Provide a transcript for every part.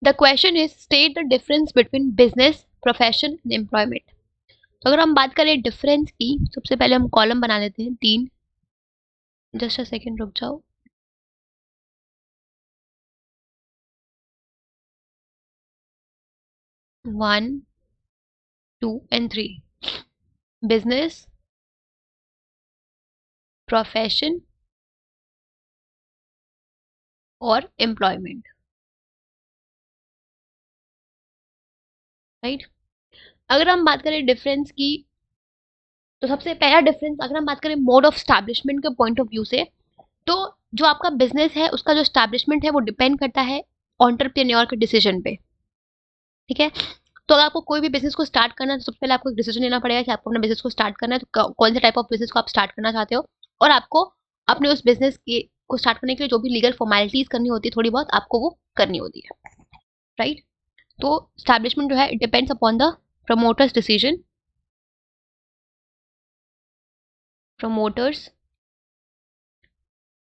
The question is state the difference between business, profession and employment. तो अगर हम बात करें डिफरेंस की, सबसे पहले हम कॉलम बना लेते हैं 3। जस्ट अ सेकेंड, रुक जाओ। 1, 2 and 3। बिजनेस, प्रोफेशन और एम्प्लॉयमेंट, राइट। अगर हम बात करें डिफरेंस की, तो सबसे पहला डिफरेंस अगर हम बात करें मोड ऑफ स्टैब्लिशमेंट के पॉइंट ऑफ व्यू से, तो जो आपका बिजनेस है उसका जो स्टैब्लिशमेंट है वो डिपेंड करता है एंटरप्रेन्योर के डिसीजन पे। ठीक है। तो अगर आपको कोई भी बिजनेस को स्टार्ट करना है तो सबसे पहले आपको एक डिसीजन लेना पड़ेगा कि आपको अपना बिजनेस को स्टार्ट करना है, तो कौन से टाइप ऑफ बिजनेस को आप स्टार्ट करना चाहते हो, और आपको अपने उस बिजनेस के को स्टार्ट करने के लिए जो भी लीगल फॉर्मेलिटीज करनी होती है थोड़ी बहुत आपको वो करनी होती है, राइट। तो स्टैब्लिशमेंट जो है it depends upon the promoters decision, promoters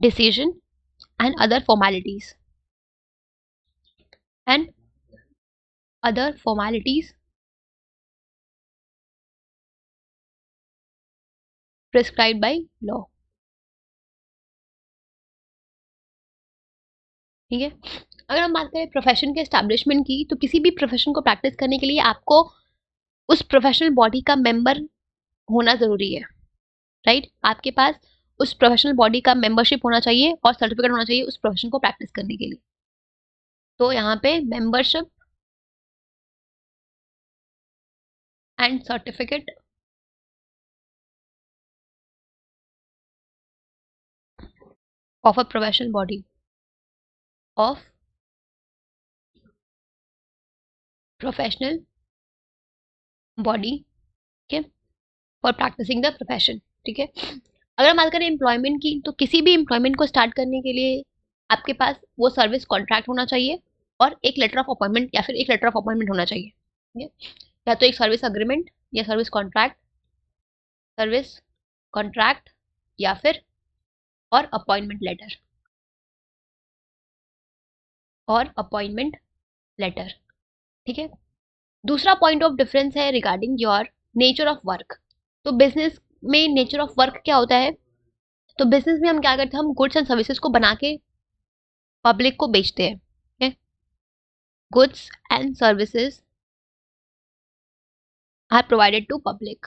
decision and and other formalities prescribed by law। ठीक है। अगर हम बात करें प्रोफेशन के एस्टैब्लिशमेंट की, तो किसी भी प्रोफेशन को प्रैक्टिस करने के लिए आपको उस प्रोफेशनल बॉडी का मेंबर होना जरूरी है, राइट। आपके पास उस प्रोफेशनल बॉडी का मेंबरशिप होना चाहिए और सर्टिफिकेट होना चाहिए उस प्रोफेशन को प्रैक्टिस करने के लिए। तो यहाँ पे membership and certificate of a professional body of professional body, ठीक है, फॉर प्रैक्टिसिंग द प्रोफेशन। ठीक है। अगर हम बात करें एम्प्लॉयमेंट की, तो किसी भी एम्प्लॉयमेंट को स्टार्ट करने के लिए आपके पास वो सर्विस कॉन्ट्रैक्ट होना चाहिए और एक लेटर ऑफ अपॉइंटमेंट या फिर एक लेटर ऑफ अपॉइंटमेंट होना चाहिए। ठीक है। या तो एक सर्विस अग्रीमेंट या सर्विस कॉन्ट्रैक्ट या फिर और अपॉइंटमेंट लेटर और अपॉइंटमेंट लेटर। ठीक है। दूसरा पॉइंट ऑफ डिफरेंस है regarding your nature of work. तो बिजनेस में नेचर ऑफ वर्क क्या होता है, तो बिजनेस में हम क्या करते हैं, हम गुड्स एंड सर्विसेज को बना के पब्लिक को बेचते हैं। ठीक है। Goods and services are provided to public.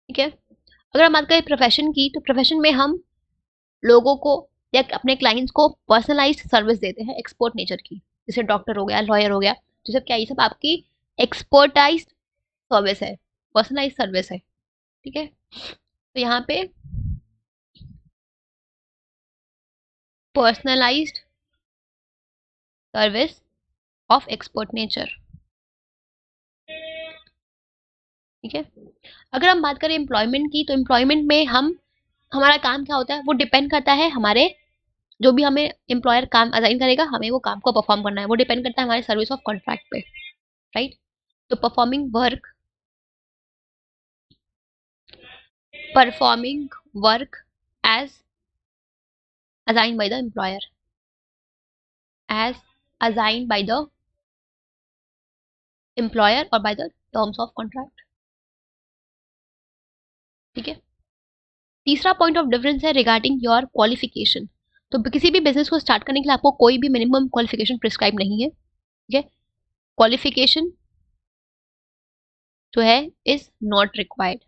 ठीक है। अगर हम बात करें प्रोफेशन की, तो प्रोफेशन में हम लोगों को या अपने क्लाइंट्स को पर्सनलाइज्ड सर्विस देते हैं एक्सपर्ट नेचर की, जैसे डॉक्टर हो गया, लॉयर हो गया, तो सब क्या ये सब आपकी एक्सपर्टाइज्ड सर्विस है, पर्सनलाइज्ड सर्विस है। ठीक है। तो यहाँ पे personalised service of expert nature. ठीक है। अगर हम बात करें एम्प्लॉयमेंट की, तो एम्प्लॉयमेंट में हम हमारा काम क्या होता है वो डिपेंड करता है हमारे जो भी हमें एम्प्लॉयर काम असाइन करेगा हमें वो काम को परफॉर्म करना है, वो डिपेंड करता है हमारे सर्विस ऑफ कॉन्ट्रैक्ट पे, राइट। तो performing work as assigned by the employer, as assigned by the employer और by the terms of contract. ठीक है। तीसरा पॉइंट ऑफ डिफरेंस है रिगार्डिंग योर क्वालिफिकेशन। तो किसी भी बिजनेस को स्टार्ट करने के लिए आपको कोई भी मिनिमम क्वालिफिकेशन प्रिस्क्राइब नहीं है। ठीक है। क्वालिफिकेशन जो है इज नॉट रिक्वायर्ड।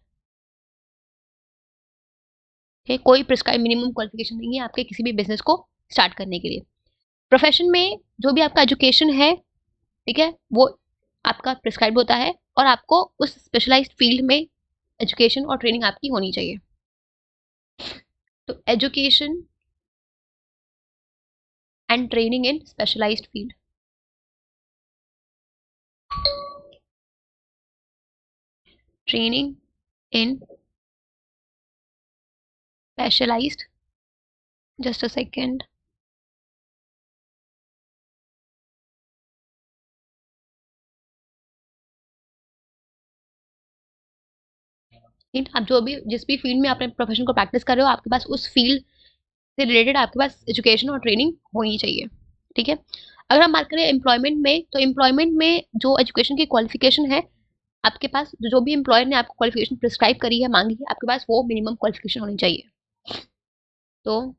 ठीक है। कोई प्रिस्क्राइब मिनिमम क्वालिफिकेशन नहीं है आपके किसी भी बिजनेस को स्टार्ट करने के लिए। प्रोफेशन में जो भी आपका एजुकेशन है, ठीक है, वो आपका प्रिस्क्राइब होता है और आपको उस स्पेशलाइज्ड फील्ड में एजुकेशन और ट्रेनिंग आपकी होनी चाहिए। तो education and training in specialised field. Training in specialised, just a second, आप जो भी जिस भी फील्ड में अपने प्रोफेशन को प्रैक्टिस कर रहे हो आपके पास उस फील्ड से रिलेटेड आपके पास एजुकेशन और ट्रेनिंग होनी चाहिए, ठीक है। अगर हम बात करें एम्प्लॉयमेंट में, तो एम्प्लॉयमेंट में जो एजुकेशन की क्वालिफिकेशन है आपके पास, जो भी एम्प्लॉयर ने आपको क्वालिफिकेशन प्रिस्क्राइब करी है, मांगी है, आपके पास वो मिनिमम क्वालिफिकेशन होनी चाहिए। तो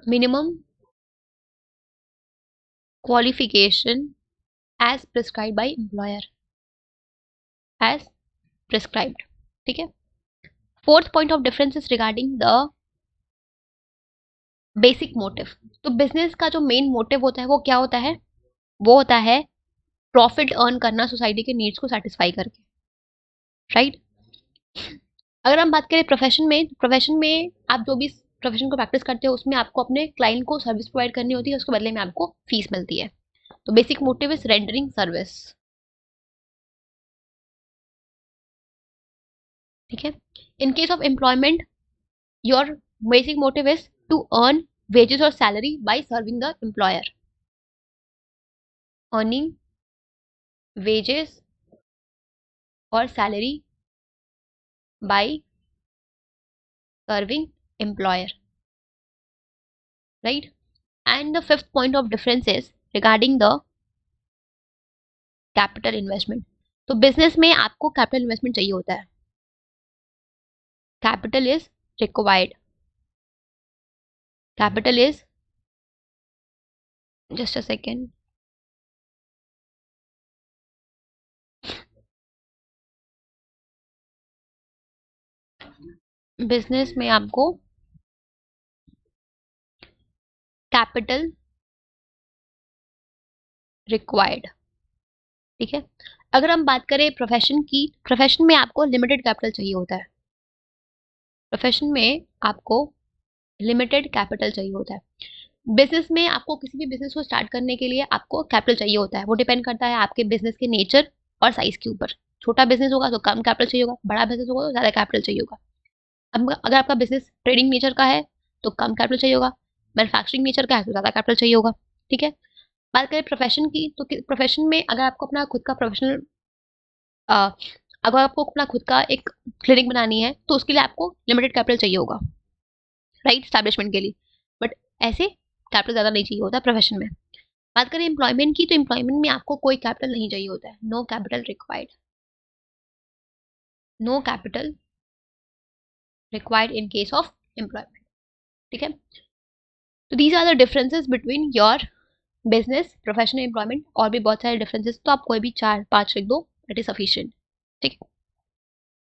minimum qualification as prescribe by employer, as prescribed, ठीक है। Fourth point of difference is regarding the basic motive. तो बिजनेस का जो मेन मोटिव होता है वो क्या होता है? वो होता है प्रॉफिट अर्न करना सोसाइटी के नीड्स को सेटिस्फाई करके, राइट। अगर हम बात करें प्रोफेशन में, प्रोफेशन में आप जो भी प्रोफेशन को प्रैक्टिस करते हो उसमें आपको अपने क्लाइंट को सर्विस प्रोवाइड करनी होती है, उसके बदले में आपको फीस मिलती है। तो basic motive is rendering service, ठीक है। In case of employment, your basic motive is to earn wages or salary by serving the employer, earning wages or salary by serving employer, right? And the fifth point of difference is regarding the capital investment. तो business में आपको capital investment चाहिए होता है, capital is required, capital is, just a second, business में आपको capital required, ठीक है। अगर हम बात करें प्रोफेशन की, प्रोफेशन में आपको लिमिटेड कैपिटल चाहिए होता है, प्रोफेशन में आपको लिमिटेड कैपिटल चाहिए होता है। बिजनेस में आपको किसी भी बिजनेस को स्टार्ट करने के लिए आपको कैपिटल चाहिए होता है, वो डिपेंड करता है आपके बिजनेस के नेचर और साइज के ऊपर। छोटा बिजनेस होगा तो कम कैपिटल चाहिए होगा, बड़ा बिजनेस होगा तो ज़्यादा कैपिटल चाहिए होगा। अब अगर आपका बिजनेस ट्रेडिंग नेचर का है तो कम कैपिटल चाहिए होगा, मैन्युफैक्चरिंग नेचर का है तो ज़्यादा कैपिटल चाहिए होगा, ठीक है। बात करें प्रोफेशन की, तो प्रोफेशन में अगर आपको अपना खुद का प्रोफेशनल, अगर आपको अपना खुद का एक क्लिनिक बनानी है तो उसके लिए आपको लिमिटेड कैपिटल चाहिए होगा, राइट, स्टैब्लिशमेंट के लिए। बट ऐसे कैपिटल ज़्यादा नहीं चाहिए होता प्रोफेशन में। बात करें एम्प्लॉयमेंट की, तो एम्प्लॉयमेंट में आपको कोई कैपिटल नहीं चाहिए होता है, no capital required, no capital required in case of employment, ठीक है। तो these are the differences between your business, professional, employment. और भी बहुत सारे डिफरेंसेस, तो आप कोई भी 4-5 लिख दो, इट इज सफिशिएंट, ठीक है।